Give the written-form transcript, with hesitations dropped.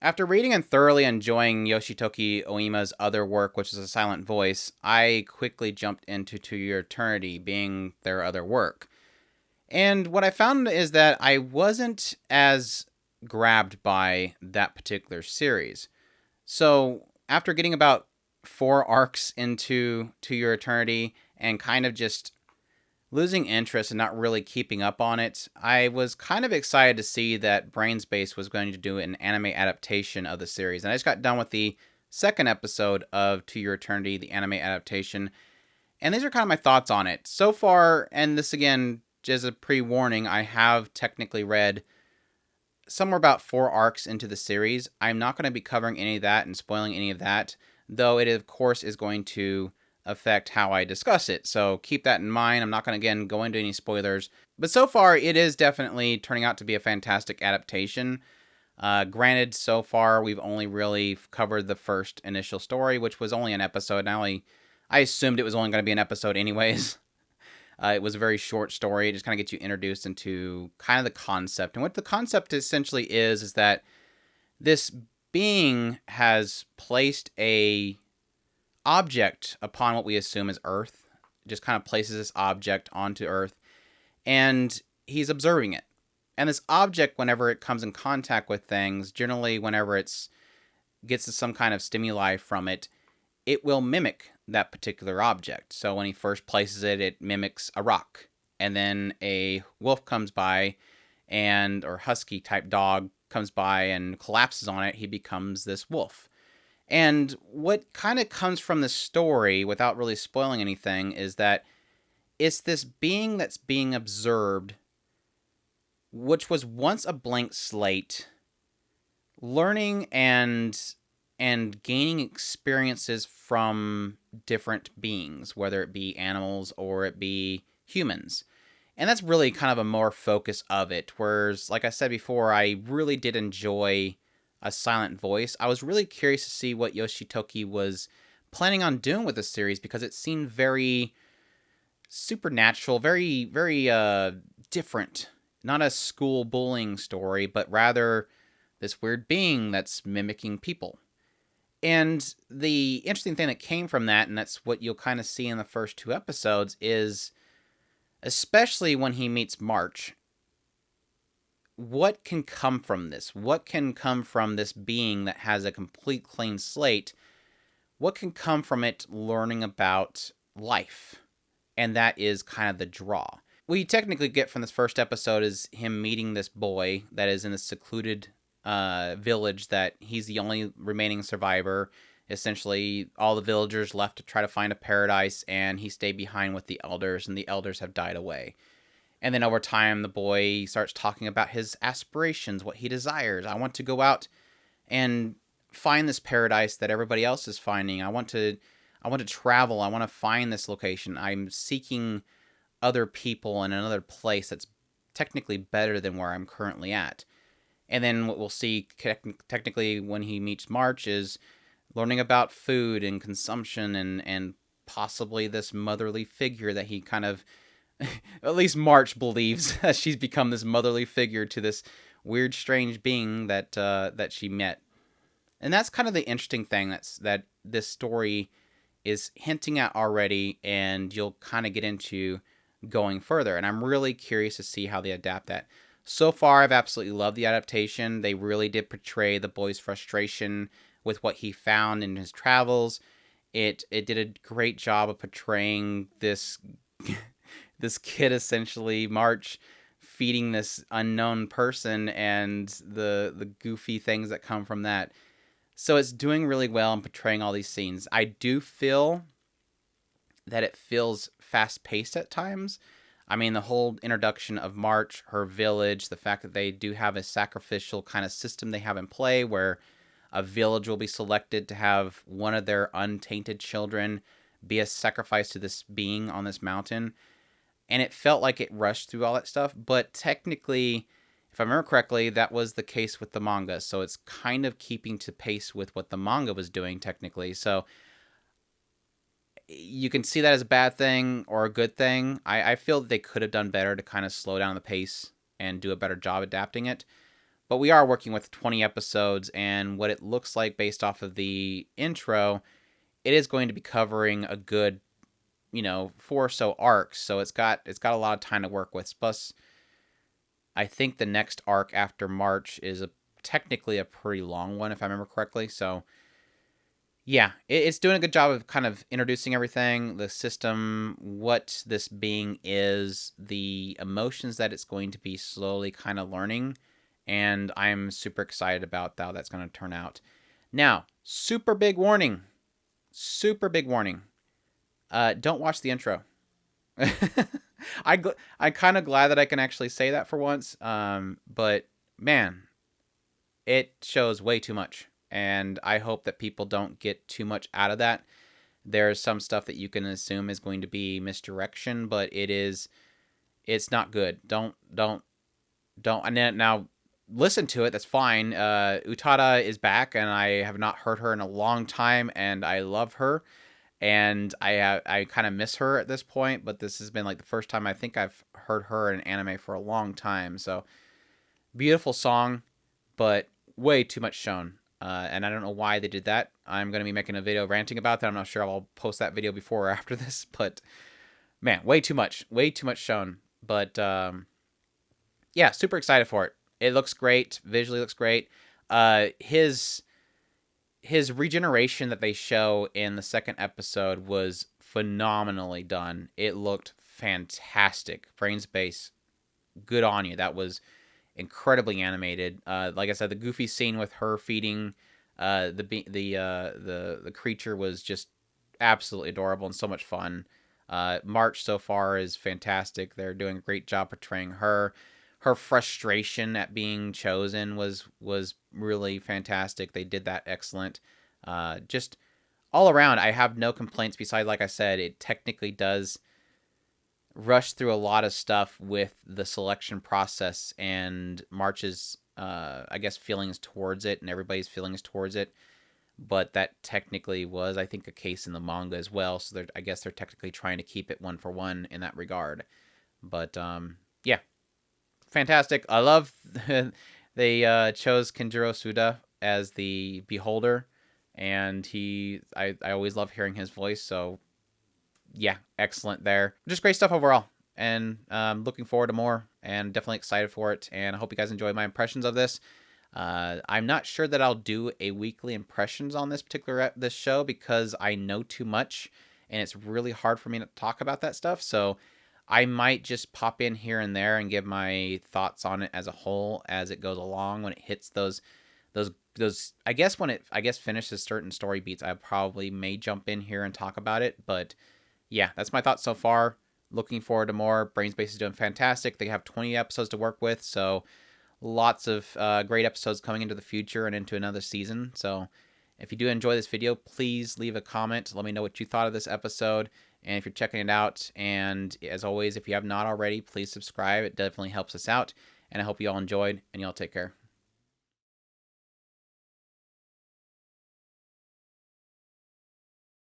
After reading and thoroughly enjoying Yoshitoki Oima's other work, which is A Silent Voice, I quickly jumped into To Your Eternity, being their other work. And what I found is that I wasn't as grabbed by that particular series. So, after getting about four arcs into To Your Eternity and kind of just losing interest and not really keeping up on it, I was kind of excited to see that Brainspace was going to do an anime adaptation of the series. And I just got done with the second episode of To Your Eternity, the anime adaptation. And these are kind of my thoughts on it. So far, and this again, just a pre warning, I have technically read somewhere about four arcs into the series. I'm not going to be covering any of that and spoiling any of that, though it, of course, is going to affect how I discuss it. So keep that in mind. I'm not going to, again, go into any spoilers. But so far, it is definitely turning out to be a fantastic adaptation. Granted, so far, we've only really covered the first initial story, which was only an episode. I assumed it was only going to be an episode anyways. It was a very short story. It just kind of gets you introduced into kind of the concept. And what the concept essentially is that this being has placed a object upon what we assume is Earth. Just kind of places this object onto Earth, and he's observing it. And this object, whenever it comes in contact with things, generally whenever it's gets some kind of stimuli from it, it will mimic that particular object. So when he first places it, it mimics a rock. And then a wolf comes by or husky type dog comes by and collapses on it, he becomes this wolf. And what kind of comes from the story, without really spoiling anything, is that it's this being that's being observed, which was once a blank slate, learning and gaining experiences from different beings, whether it be animals or it be humans. And that's really kind of a more focus of it. Whereas, like I said before, I really did enjoy A Silent Voice. I was really curious to see what Yoshitoki was planning on doing with the series because it seemed very supernatural, very, very different. Not a school bullying story, but rather this weird being that's mimicking people. And the interesting thing that came from that, and that's what you'll kind of see in the first two episodes, is especially when he meets March, what can come from this? What can come from this being that has a complete clean slate? What can come from it learning about life? And that is kind of the draw. What you technically get from this first episode is him meeting this boy that is in a secluded village that he's the only remaining survivor. Essentially, all the villagers left to try to find a paradise, and he stayed behind with the elders, and the elders have died away. And then over time, the boy starts talking about his aspirations, what he desires. I want to go out and find this paradise that everybody else is finding. I want to travel. I want to find this location. I'm seeking other people in another place that's technically better than where I'm currently at. And then what we'll see technically when he meets March is learning about food and consumption and possibly this motherly figure that he kind of, at least March believes that she's become this motherly figure to this weird, strange being that she met. And that's kind of the interesting thing that this story is hinting at already, and you'll kind of get into going further. And I'm really curious to see how they adapt that. So far, I've absolutely loved the adaptation. They really did portray the boy's frustration with what he found in his travels. It did a great job of portraying this this kid, essentially, March, feeding this unknown person and the goofy things that come from that. So it's doing really well in portraying all these scenes. I do feel that it feels fast-paced at times. I mean, the whole introduction of March, her village, the fact that they do have a sacrificial kind of system they have in play where a village will be selected to have one of their untainted children be a sacrifice to this being on this mountain. And it felt like it rushed through all that stuff. But technically, if I remember correctly, that was the case with the manga. So it's kind of keeping to pace with what the manga was doing technically. So you can see that as a bad thing or a good thing. I feel that they could have done better to kind of slow down the pace and do a better job adapting it. But we are working with 20 episodes, and what it looks like based off of the intro, it is going to be covering a good, 4 or so arcs. So it's got a lot of time to work with. Plus, I think the next arc after March is technically a pretty long one, if I remember correctly. So yeah, it's doing a good job of kind of introducing everything, the system, what this being is, the emotions that it's going to be slowly kind of learning, and I'm super excited about how that's going to turn out. Now, super big warning. Super big warning. Don't watch the intro. I'm kind of glad that I can actually say that for once. But man, it shows way too much, and I hope that people don't get too much out of that. There's some stuff that you can assume is going to be misdirection, but it's not good. Don't. And then, now listen to it. That's fine. Utada is back, and I have not heard her in a long time, and I love her. And I kind of miss her at this point, but this has been like the first time I think I've heard her in anime for a long time. So beautiful song, but way too much shown. And I don't know why they did that. I'm going to be making a video ranting about that. I'm not sure I'll post that video before or after this, but man, way too much shown. But yeah, super excited for it. It looks great. Visually looks great. His regeneration that they show in the second episode was phenomenally done. It looked fantastic. Brain space, good on you. That was incredibly animated. Like I said, the goofy scene with her feeding the creature was just absolutely adorable and so much fun. March so far is fantastic. They're doing a great job portraying her. Her frustration at being chosen was really fantastic. They did that excellent. Just all around, I have no complaints. Besides, like I said, it technically does rush through a lot of stuff with the selection process and March's, I guess, feelings towards it, and everybody's feelings towards it. But that technically was, I think, a case in the manga as well. So I guess they're technically trying to keep it one for one in that regard. But yeah, fantastic. I love they chose Kenjiro Suda as the Beholder, and I always love hearing his voice. So yeah, excellent there. Just great stuff overall, and looking forward to more, and definitely excited for it. And I hope you guys enjoy my impressions of this. I'm not sure that I'll do a weekly impressions on this particular this show because I know too much, and it's really hard for me to talk about that stuff. So I might just pop in here and there and give my thoughts on it as a whole as it goes along. When it hits those I guess when it finishes certain story beats, I probably may jump in here and talk about it. But yeah, that's my thoughts so far. Looking forward to more. Brainspace is doing fantastic. They have 20 episodes to work with, so lots of great episodes coming into the future and into another season. So if you do enjoy this video, please leave a comment. Let me know what you thought of this episode, and if you're checking it out. And as always, if you have not already, please subscribe. It definitely helps us out, and I hope you all enjoyed, and y'all take care.